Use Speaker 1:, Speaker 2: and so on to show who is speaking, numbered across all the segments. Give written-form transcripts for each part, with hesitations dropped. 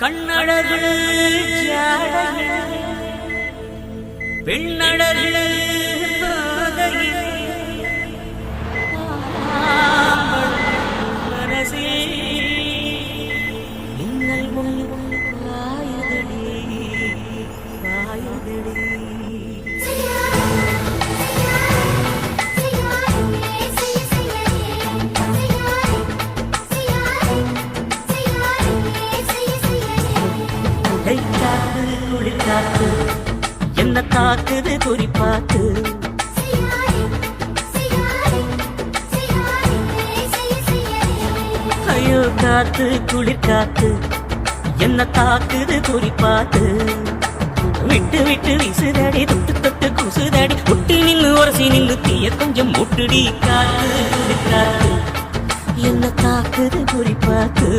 Speaker 1: கண்ணழகு பெண்ணழகு மனசே இன்னல் வாயுதடி வாயுதடி குளிர்காத்து என்ன தாக்குது குறிப்பாத்து ஐயோ காத்து குளிர்காத்து என்ன தாக்குது குறிப்பாத்து விட்டு விட்டு வீசுதடி தொட்டு தொட்டு குசுதடி ஒட்டி நின்று உரசி நின்று தீய கொஞ்சம் முட்டுடி காத்து குளிர்காத்து என்ன தாக்குது குறிப்பாத்து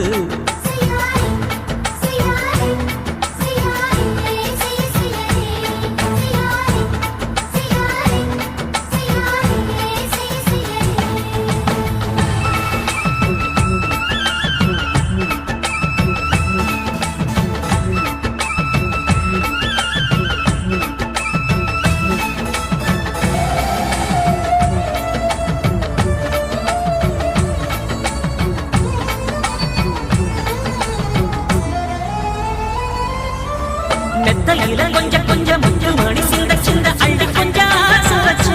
Speaker 1: மெத்தையில கொஞ்சம் கொஞ்சம் முஞ்சு மணி சிந்த சிந்த அள்ளி கொஞ்சம் ஆசை வச்சு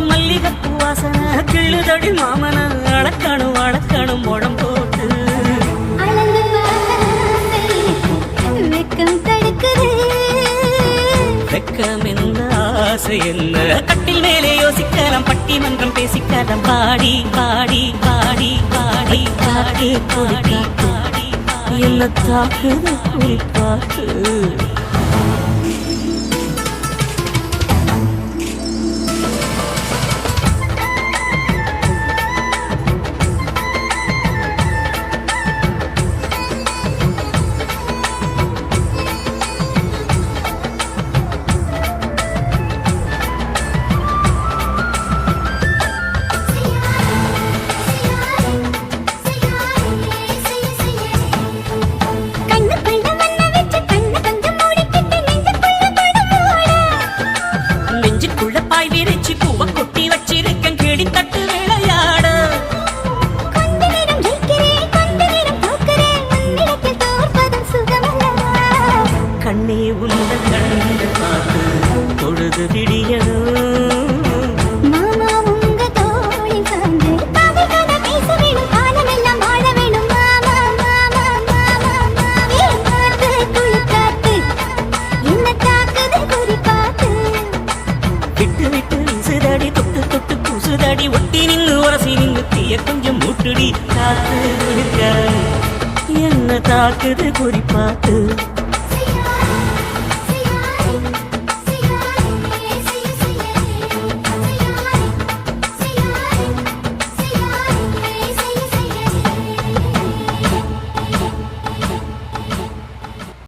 Speaker 1: மல்லிகைப்பூ வாசனை கிள்ளுதடி மாமன அடக்கணும் அடக்கணும் முடம் போட்டு வெக்கம் என்ன ஆசை என்ன கட்டில் மேலே யோசிக்கலாம் பட்டிமன்றம் பேசிக்கலாம் பாடி பாடி பாடி பாடி பாடி பாடி பாடி என்ன தாக்குது குறிப்பாத்து கண்ணே உந்த கண்ணு பார்த்து பொழுது விடியணும்
Speaker 2: மாமா உங்க தோழி சார்ந்து காதல் கதை பேச வேணும் காலமெல்லாம் வாழ வேணும் மாமா மாமா மாமா மாவே காத்து குளிக்காத்து என்ன தாக்குது குறிப்பாத்து
Speaker 1: விட்டு விட்டு வீசுதடி தொட்டு தொட்டு பூசுதடி ஒட்டி நின்று உரசி நின்று தீய கொஞ்சம் மூட்டுடி காத்து குளிக்க என்ன தாக்குது குறிப்பாத்து